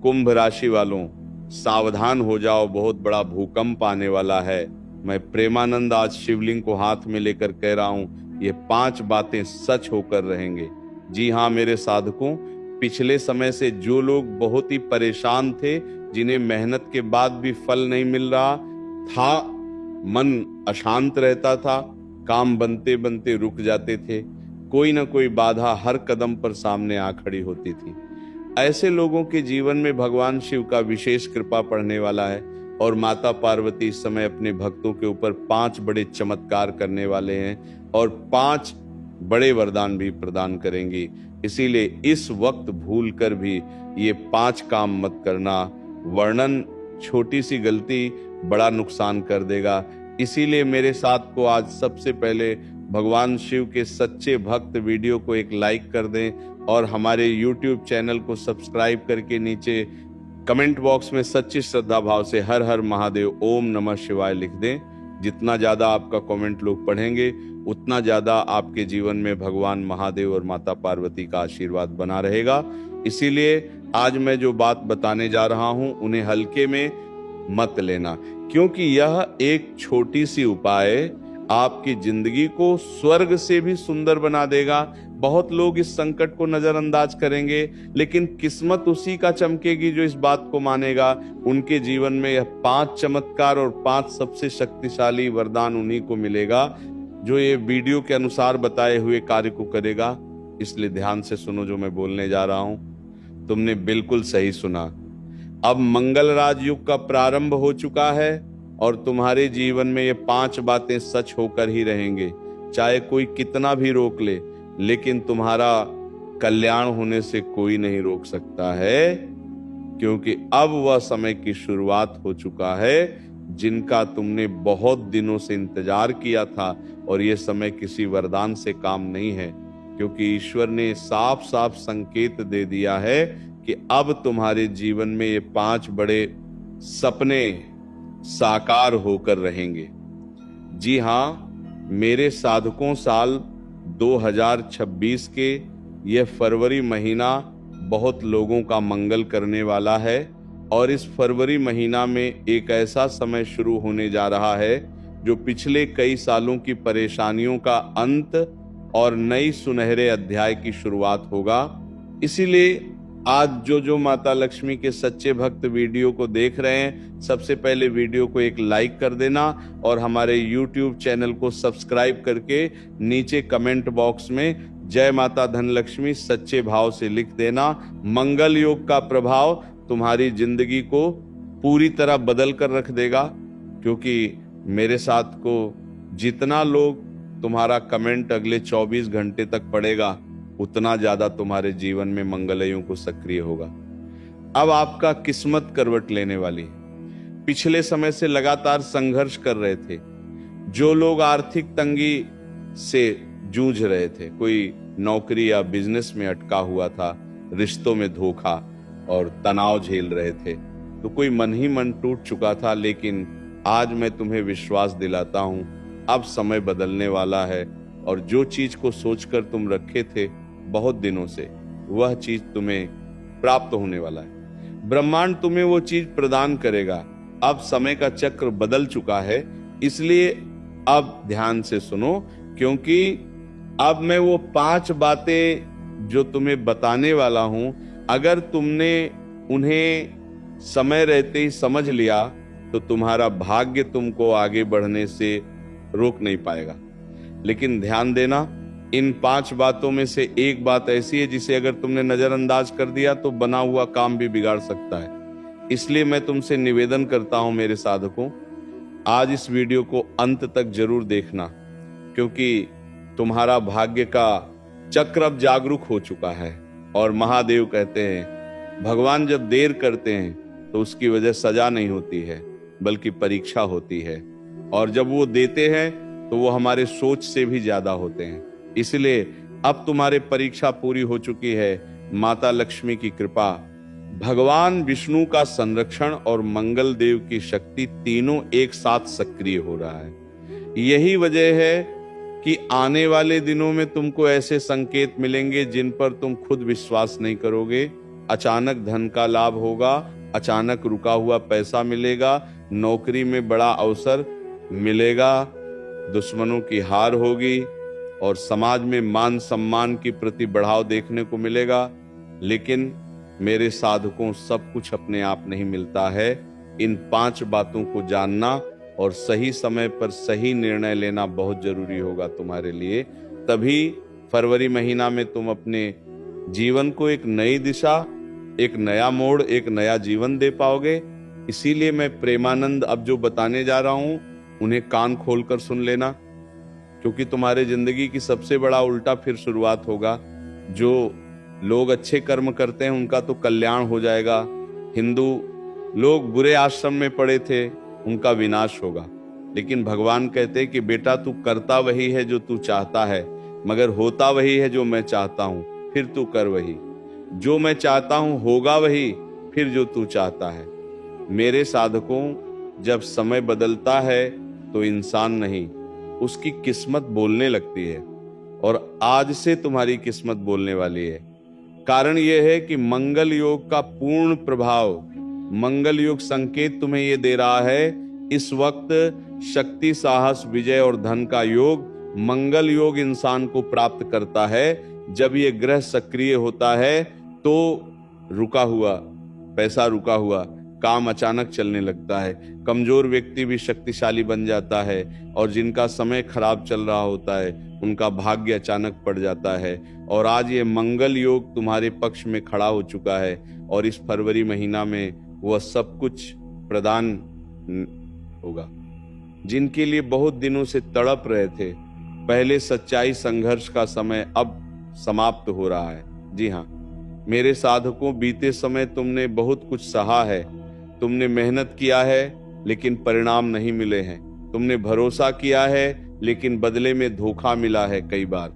कुंभ राशि वालों, सावधान हो जाओ, बहुत बड़ा भूकंप आने वाला है। मैं प्रेमानंद आज शिवलिंग को हाथ में लेकर कह रहा हूं, ये 5 बातें सच होकर रहेंगे। जी हाँ मेरे साधकों, पिछले समय से जो लोग बहुत ही परेशान थे, जिन्हें मेहनत के बाद भी फल नहीं मिल रहा था, मन अशांत रहता था, काम बनते बनते रुक जाते थे, कोई ना कोई बाधा हर कदम पर सामने आ खड़ी होती थी, ऐसे लोगों के जीवन में भगवान शिव का विशेष कृपा पड़ने वाला है। और माता पार्वती इस समय अपने भक्तों के ऊपर 5 बड़े चमत्कार करने वाले हैं और 5 बड़े वरदान भी प्रदान करेंगी। इसीलिए इस वक्त भूल कर भी ये 5 काम मत करना, वर्णन छोटी सी गलती बड़ा नुकसान कर देगा। इसीलिए मेरे साथ को आज सबसे पहले भगवान शिव के सच्चे भक्त वीडियो को एक लाइक कर दें और हमारे YouTube चैनल को सब्सक्राइब करके नीचे कमेंट बॉक्स में सच्ची श्रद्धा भाव से हर हर महादेव ओम नमः शिवाय लिख दें। जितना ज्यादा आपका कमेंट लोग पढ़ेंगे, उतना ज्यादा आपके जीवन में भगवान महादेव और माता पार्वती का आशीर्वाद बना रहेगा। इसीलिए आज मैं जो बात बताने जा रहा हूं, उन्हें हल्के में मत लेना, क्योंकि यह एक छोटी सी उपाय आपकी जिंदगी को स्वर्ग से भी सुंदर बना देगा। बहुत लोग इस संकट को नजरअंदाज करेंगे, लेकिन किस्मत उसी का चमकेगी जो इस बात को मानेगा। उनके जीवन में यह 5 चमत्कार और 5 सबसे शक्तिशाली वरदान उन्हीं को मिलेगा जो ये वीडियो के अनुसार बताए हुए कार्य को करेगा। इसलिए ध्यान से सुनो जो मैं बोलने जा रहा हूं। तुमने बिल्कुल सही सुना। अब मंगल राजयुग का प्रारंभ हो चुका है और तुम्हारे जीवन में ये 5 बातें सच होकर ही रहेंगे। चाहे कोई कितना भी रोक ले, लेकिन तुम्हारा कल्याण होने से कोई नहीं रोक सकता है, क्योंकि अब वह समय की शुरुआत हो चुका है जिनका तुमने बहुत दिनों से इंतजार किया था। और यह समय किसी वरदान से काम नहीं है, क्योंकि ईश्वर ने साफ साफ संकेत दे दिया है कि अब तुम्हारे जीवन में ये 5 बड़े सपने साकार होकर रहेंगे। जी हाँ मेरे साधकों, साल 2026 के यह फरवरी महीना बहुत लोगों का मंगल करने वाला है। और इस फरवरी महीना में एक ऐसा समय शुरू होने जा रहा है जो पिछले कई सालों की परेशानियों का अंत और नई सुनहरे अध्याय की शुरुआत होगा। इसीलिए आज जो माता लक्ष्मी के सच्चे भक्त वीडियो को देख रहे हैं, सबसे पहले वीडियो को एक लाइक कर देना और हमारे YouTube चैनल को सब्सक्राइब करके नीचे कमेंट बॉक्स में जय माता धनलक्ष्मी सच्चे भाव से लिख देना। मंगल योग का प्रभाव तुम्हारी जिंदगी को पूरी तरह बदल कर रख देगा, क्योंकि मेरे साथ को जितना लोग तुम्हारा कमेंट अगले 24 घंटे तक पड़ेगा, उतना ज्यादा तुम्हारे जीवन में मंगलयों को सक्रिय होगा। अब आपका किस्मत करवट लेने वाली। पिछले समय से लगातार संघर्ष कर रहे थे, जो लोग आर्थिक तंगी से जूझ रहे थे, कोई नौकरी या बिजनेस में अटका हुआ था, रिश्तों में धोखा और तनाव झेल रहे थे, तो कोई मन ही मन टूट चुका था। लेकिन आज मैं तुम्हें विश्वास दिलाता हूं, अब समय बदलने वाला है और जो चीज को सोचकर तुम रखे थे बहुत दिनों से, वह चीज तुम्हें प्राप्त होने वाला है। ब्रह्मांड तुम्हें वो चीज प्रदान करेगा। अब समय का चक्र बदल चुका है, इसलिए अब ध्यान से सुनो, क्योंकि अब मैं वो 5 बातें जो तुम्हें बताने वाला हूं, अगर तुमने उन्हें समय रहते ही समझ लिया तो तुम्हारा भाग्य तुमको आगे बढ़ने से रोक नहीं पाएगा। लेकिन ध्यान देना, इन 5 बातों में से एक बात ऐसी है जिसे अगर तुमने नजरअंदाज कर दिया तो बना हुआ काम भी बिगाड़ सकता है। इसलिए मैं तुमसे निवेदन करता हूं मेरे साधकों, आज इस वीडियो को अंत तक जरूर देखना, क्योंकि तुम्हारा भाग्य का चक्र अब जागरूक हो चुका है। और महादेव कहते हैं, भगवान जब देर करते हैं तो उसकी वजह सजा नहीं होती है, बल्कि परीक्षा होती है। और जब वो देते हैं तो वो हमारे सोच से भी ज्यादा होते हैं। इसलिए अब तुम्हारे परीक्षा पूरी हो चुकी है। माता लक्ष्मी की कृपा, भगवान विष्णु का संरक्षण और मंगल देव की शक्ति तीनों एक साथ सक्रिय हो रहा है। यही वजह है कि आने वाले दिनों में तुमको ऐसे संकेत मिलेंगे जिन पर तुम खुद विश्वास नहीं करोगे। अचानक धन का लाभ होगा, अचानक रुका हुआ पैसा मिलेगा, नौकरी में बड़ा अवसर मिलेगा, दुश्मनों की हार होगी और समाज में मान सम्मान की प्रति बढ़ाव देखने को मिलेगा। लेकिन मेरे साधकों, सब कुछ अपने आप नहीं मिलता है। इन 5 बातों को जानना और सही समय पर सही निर्णय लेना बहुत जरूरी होगा तुम्हारे लिए। तभी फरवरी महीना में तुम अपने जीवन को एक नई दिशा, एक नया मोड़, एक नया जीवन दे पाओगे। इसीलिए मैं प्रेमानंद अब जो बताने जा रहा हूं उन्हें कान खोलकर सुन लेना, क्योंकि तुम्हारे जिंदगी की सबसे बड़ा उल्टा फिर शुरुआत होगा। जो लोग अच्छे कर्म करते हैं उनका तो कल्याण हो जाएगा। हिंदू लोग बुरे आश्रम में पड़े थे, उनका विनाश होगा। लेकिन भगवान कहते हैं कि बेटा, तू करता वही है जो तू चाहता है, मगर होता वही है जो मैं चाहता हूं। फिर तू कर वही जो मैं चाहता हूं, होगा वही फिर जो तू चाहता है। मेरे साधकों, जब समय बदलता है तो इंसान नहीं, उसकी किस्मत बोलने लगती है। और आज से तुम्हारी किस्मत बोलने वाली है। कारण यह है कि मंगल योग का पूर्ण प्रभाव, मंगल योग संकेत तुम्हें यह दे रहा है। इस वक्त शक्ति, साहस, विजय और धन का योग, मंगल योग इंसान को प्राप्त करता है। जब ये ग्रह सक्रिय होता है तो रुका हुआ पैसा, रुका हुआ काम अचानक चलने लगता है। कमजोर व्यक्ति भी शक्तिशाली बन जाता है और जिनका समय खराब चल रहा होता है उनका भाग्य अचानक पड़ जाता है। और आज ये मंगल योग तुम्हारे पक्ष में खड़ा हो चुका है और इस फरवरी महीना में वह सब कुछ प्रदान होगा। जिनके लिए बहुत दिनों से तड़प रहे थे, पहले सच्चाई संघर्ष का समय अब समाप्त हो रहा है। जी हाँ मेरे साधकों, बीते समय तुमने बहुत कुछ सहा है, तुमने मेहनत किया है लेकिन परिणाम नहीं मिले हैं। तुमने भरोसा किया है लेकिन बदले में धोखा मिला है। कई बार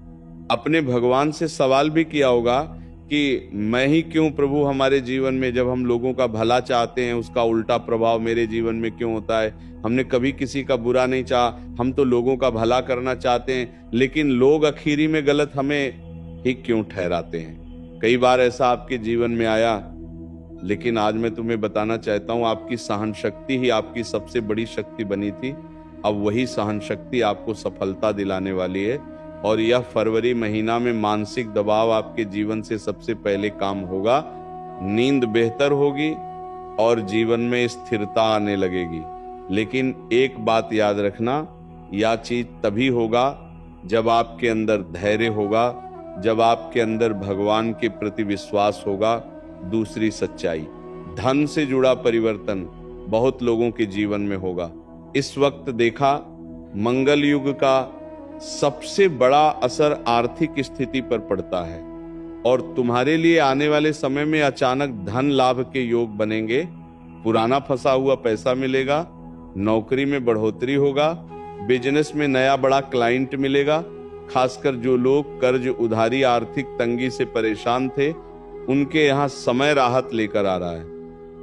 अपने भगवान से सवाल भी किया होगा कि मैं ही क्यों प्रभु हमारे जीवन में, जब हम लोगों का भला चाहते हैं उसका उल्टा प्रभाव मेरे जीवन में क्यों होता है। हमने कभी किसी का बुरा नहीं चाहा, हम तो लोगों का भला करना चाहते हैं, लेकिन लोग आखिरी में गलत हमें ही क्यों ठहराते हैं। कई बार ऐसा आपके जीवन में आया, लेकिन आज मैं तुम्हें बताना चाहता हूं, आपकी सहन शक्ति ही आपकी सबसे बड़ी शक्ति बनी थी। अब वही सहन शक्ति आपको सफलता दिलाने वाली है। और यह फरवरी महीना में मानसिक दबाव आपके जीवन से सबसे पहले काम होगा, नींद बेहतर होगी और जीवन में स्थिरता आने लगेगी। लेकिन एक बात याद रखना, यह चीज तभी होगा जब आपके अंदर धैर्य होगा, जब आपके अंदर भगवान के प्रति विश्वास होगा। दूसरी सच्चाई, धन से जुड़ा परिवर्तन बहुत लोगों के जीवन में होगा। इस वक्त देखा, मंगल युग का सबसे बड़ा असर आर्थिक स्थिति पर पड़ता है और तुम्हारे लिए आने वाले समय में अचानक धन लाभ के योग बनेंगे। पुराना फंसा हुआ पैसा मिलेगा, नौकरी में बढ़ोतरी होगा, बिजनेस में नया बड़ा क्लाइंट मिलेगा। खासकर जो लोग कर्ज, उधारी, आर्थिक तंगी से परेशान थे, उनके यहाँ समय राहत लेकर आ रहा है।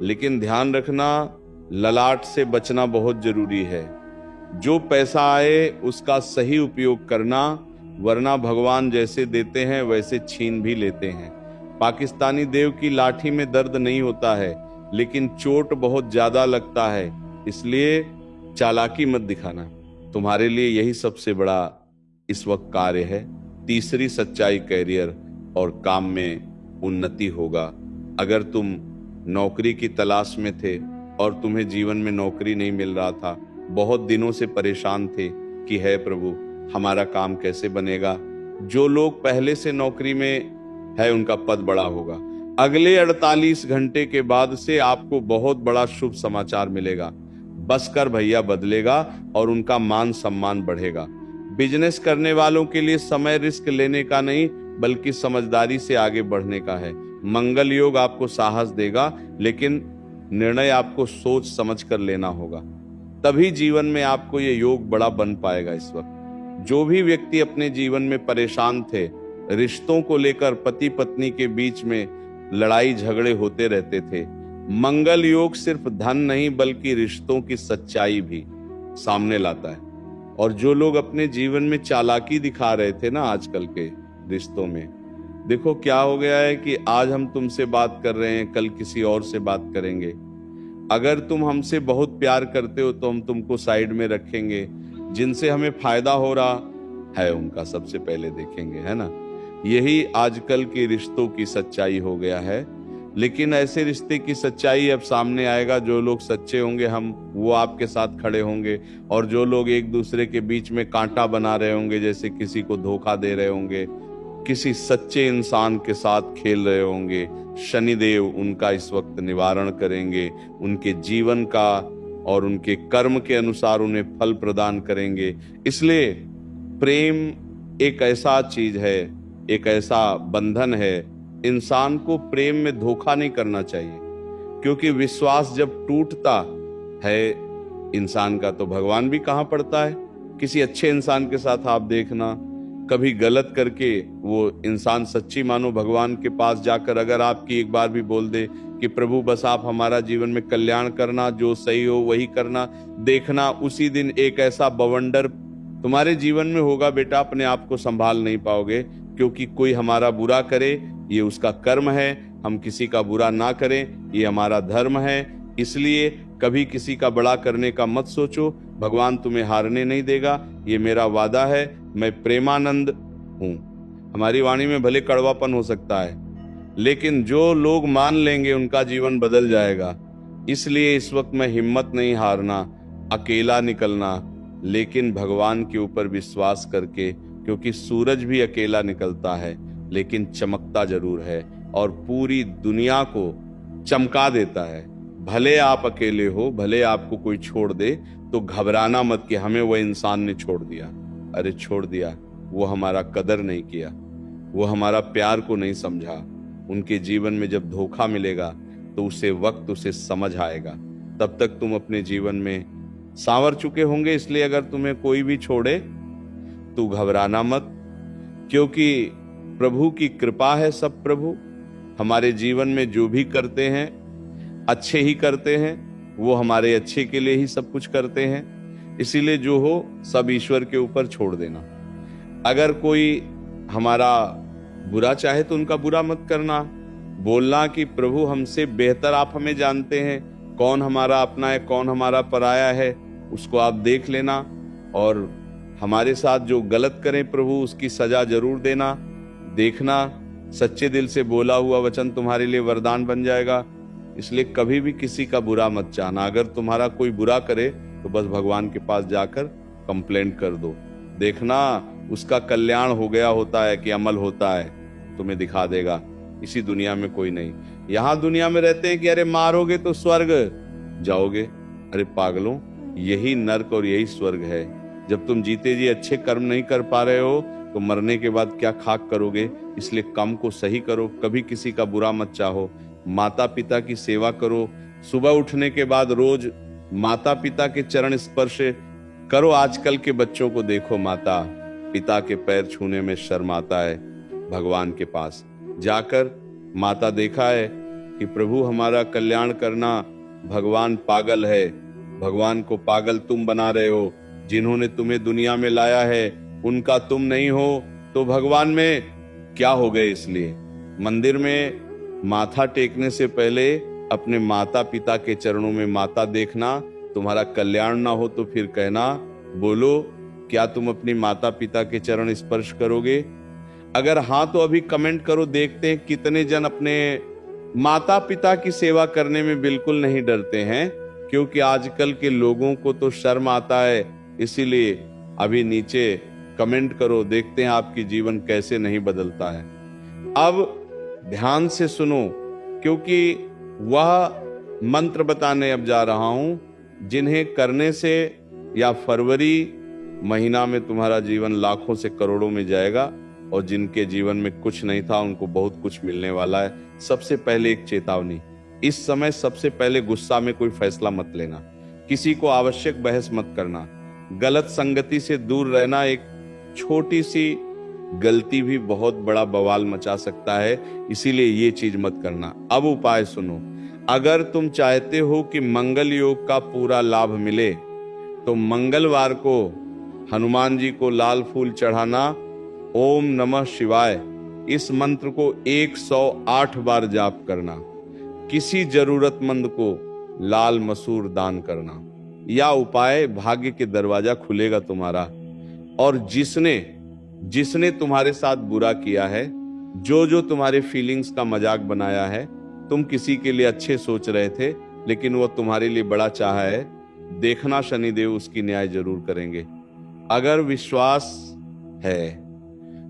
लेकिन ध्यान रखना, ललाट से बचना बहुत जरूरी है। जो पैसा आए उसका सही उपयोग करना, वरना भगवान जैसे देते हैं वैसे छीन भी लेते हैं। पाकिस्तानी देव की लाठी में दर्द नहीं होता है, लेकिन चोट बहुत ज्यादा लगता है। इसलिए चालाकी मत दिखाना। तुम्हारे लिए यही सबसे बड़ा इस वक्त कार्य है। तीसरी सच्चाई, कैरियर और काम में उन्नति होगा। अगर तुम नौकरी की तलाश में थे और तुम्हें जीवन में नौकरी नहीं मिल रहा था, बहुत दिनों से परेशान थे कि है प्रभु हमारा काम कैसे बनेगा, जो लोग पहले से नौकरी में है उनका पद बड़ा होगा। अगले 48 घंटे के बाद से आपको बहुत बड़ा शुभ समाचार मिलेगा। बसकर भैया बदलेगा और उनका मान सम्मान बढ़ेगा। बिजनेस करने वालों के लिए समय रिस्क लेने का नहीं, बल्कि समझदारी से आगे बढ़ने का है। मंगल योग आपको साहस देगा, लेकिन निर्णय आपको सोच समझ कर लेना होगा। तभी जीवन में आपको ये योग बड़ा बन पाएगा। इस वक्त जो भी व्यक्ति अपने जीवन में परेशान थे, रिश्तों को लेकर पति पत्नी के बीच में लड़ाई झगड़े होते रहते थे, मंगल योग सिर्फ धन नहीं बल्कि रिश्तों की सच्चाई भी सामने लाता है। और जो लोग अपने जीवन में चालाकी दिखा रहे थे ना आजकल के रिश्तों में, देखो क्या हो गया है कि आज हम तुमसे बात कर रहे हैं, कल किसी और से बात करेंगे। अगर तुम हमसे बहुत प्यार करते हो तो हम तुमको साइड में रखेंगे, जिनसे हमें फायदा हो रहा है उनका सबसे पहले देखेंगे, है ना। यही आजकल के रिश्तों की सच्चाई हो गया है। लेकिन ऐसे रिश्ते की सच्चाई अब सामने आएगा, जो लोग सच्चे होंगे हम वो आपके साथ खड़े होंगे, और जो लोग एक दूसरे के बीच में कांटा बना रहे होंगे, जैसे किसी को धोखा दे रहे होंगे, किसी सच्चे इंसान के साथ खेल रहे होंगे, शनिदेव उनका इस वक्त निवारण करेंगे, उनके जीवन का और उनके कर्म के अनुसार उन्हें फल प्रदान करेंगे। इसलिए प्रेम एक ऐसा चीज है, एक ऐसा बंधन है, इंसान को प्रेम में धोखा नहीं करना चाहिए। क्योंकि विश्वास जब टूटता है इंसान का तो भगवान भी कहां पड़ता है। किसी अच्छे इंसान के साथ आप देखना, कभी गलत करके वो इंसान सच्ची मानो भगवान के पास जाकर अगर आपकी एक बार भी बोल दे कि प्रभु बस आप हमारा जीवन में कल्याण करना, जो सही हो वही करना, देखना उसी दिन एक ऐसा बवंडर तुम्हारे जीवन में होगा बेटा, अपने आप को संभाल नहीं पाओगे। क्योंकि कोई हमारा बुरा करे ये उसका कर्म है, हम किसी का बुरा ना करें ये हमारा धर्म है। इसलिए कभी किसी का बड़ा करने का मत सोचो, भगवान तुम्हें हारने नहीं देगा, ये मेरा वादा है। मैं प्रेमानंद हूं। हमारी वाणी में भले कड़वापन हो सकता है, लेकिन जो लोग मान लेंगे उनका जीवन बदल जाएगा। इसलिए इस वक्त मैं हिम्मत नहीं हारना, अकेला निकलना, लेकिन भगवान के ऊपर विश्वास करके, क्योंकि सूरज भी अकेला निकलता है लेकिन चमकता जरूर है और पूरी दुनिया को चमका देता है। भले आप अकेले हो, भले आपको कोई छोड़ दे, तो घबराना मत कि हमें वो इंसान ने छोड़ दिया। अरे छोड़ दिया, वो हमारा कदर नहीं किया, वो हमारा प्यार को नहीं समझा। उनके जीवन में जब धोखा मिलेगा तो उसे वक्त उसे समझ आएगा, तब तक तुम अपने जीवन में सांवर चुके होंगे। इसलिए अगर तुम्हें कोई भी छोड़े तो घबराना मत, क्योंकि प्रभु की कृपा है। सब प्रभु हमारे जीवन में जो भी करते हैं अच्छे ही करते हैं, वो हमारे अच्छे के लिए ही सब कुछ करते हैं। इसीलिए जो हो सब ईश्वर के ऊपर छोड़ देना। अगर कोई हमारा बुरा चाहे तो उनका बुरा मत करना, बोलना कि प्रभु हमसे बेहतर आप हमें जानते हैं, कौन हमारा अपना है कौन हमारा पराया है, उसको आप देख लेना। और हमारे साथ जो गलत करें प्रभु उसकी सजा जरूर देना। देखना सच्चे दिल से बोला हुआ वचन तुम्हारे लिए वरदान बन जाएगा। इसलिए कभी भी किसी का बुरा मत चाहना। अगर तुम्हारा कोई बुरा करे तो बस भगवान के पास जाकर कंप्लेंट कर दो, देखना उसका कल्याण हो गया होता है कि अमल होता है, तुम्हें दिखा देगा। इसी दुनिया में कोई नहीं। यहाँ दुनिया में रहते हैं कि अरे मारोगे तो स्वर्ग जाओगे। अरे पागलों, यही नर्क और यही स्वर्ग है। जब तुम जीते जी अच्छे कर्म नहीं कर पा रहे हो तो मरने के बाद क्या खाक करोगे। इसलिए कम को सही करो, कभी किसी का बुरा मत चाहो, माता पिता की सेवा करो। सुबह उठने के बाद रोज माता पिता के चरण स्पर्श करो। आजकल के बच्चों को देखो, माता पिता के पैर छूने में शर्माता है। भगवान के पास जाकर माता देखा है कि प्रभु हमारा कल्याण करना, भगवान पागल है, भगवान को पागल तुम बना रहे हो। जिन्होंने तुम्हें दुनिया में लाया है उनका तुम नहीं हो तो भगवान में क्या हो गए। इसलिए मंदिर में माथा टेकने से पहले अपने माता पिता के चरणों में माता देखना। तुम्हारा कल्याण ना हो तो फिर कहना, बोलो क्या तुम अपनी माता पिता के चरण स्पर्श करोगे। अगर हाँ तो अभी कमेंट करो, देखते हैं कितने जन अपने माता पिता की सेवा करने में बिल्कुल नहीं डरते हैं। क्योंकि आजकल के लोगों को तो शर्म आता है। इसीलिए अभी नीचे कमेंट करो, देखते हैं आपकी जीवन कैसे नहीं बदलता है। अब ध्यान से सुनो, क्योंकि वह मंत्र बताने अब जा रहा हूं जिन्हें करने से या फरवरी महीना में तुम्हारा जीवन लाखों से करोड़ों में जाएगा, और जिनके जीवन में कुछ नहीं था उनको बहुत कुछ मिलने वाला है। सबसे पहले एक चेतावनी, इस समय सबसे पहले गुस्सा में कोई फैसला मत लेना, किसी को आवश्यक बहस मत करना, गलत संगति से दूर रहना। एक छोटी सी गलती भी बहुत बड़ा बवाल मचा सकता है, इसीलिए ये चीज मत करना। अब उपाय सुनो। अगर तुम चाहते हो कि मंगल योग का पूरा लाभ मिले तो मंगलवार को हनुमान जी को लाल फूल चढ़ाना, ओम नमः शिवाय इस मंत्र को 108 बार जाप करना। किसी जरूरतमंद को लाल मसूर दान करना। या उपाय भाग्य के दरवाजा खुलेगा तुम्हारा। और जिसने तुम्हारे साथ बुरा किया है, जो तुम्हारे फीलिंग्स का मजाक बनाया है, तुम किसी के लिए अच्छे सोच रहे थे लेकिन वो तुम्हारे लिए बड़ा चाहा है, देखना शनिदेव उसकी न्याय जरूर करेंगे। अगर विश्वास है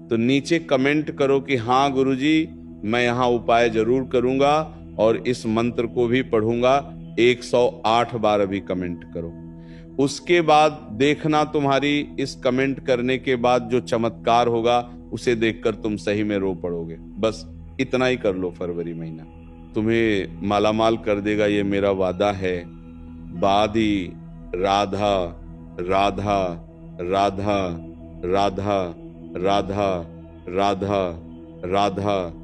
तो नीचे कमेंट करो कि हाँ गुरुजी, मैं यहाँ उपाय जरूर करूंगा और इस मंत्र को भी पढ़ूंगा। 108 बार अभी कमेंट करो। उसके बाद देखना तुम्हारी इस कमेंट करने के बाद जो चमत्कार होगा उसे देखकर तुम सही में रो पड़ोगे। बस इतना ही कर लो। फरवरी महीना तुम्हें मालामाल कर देगा, ये मेरा वादा है। बादी राधा राधा राधा राधा राधा राधा राधा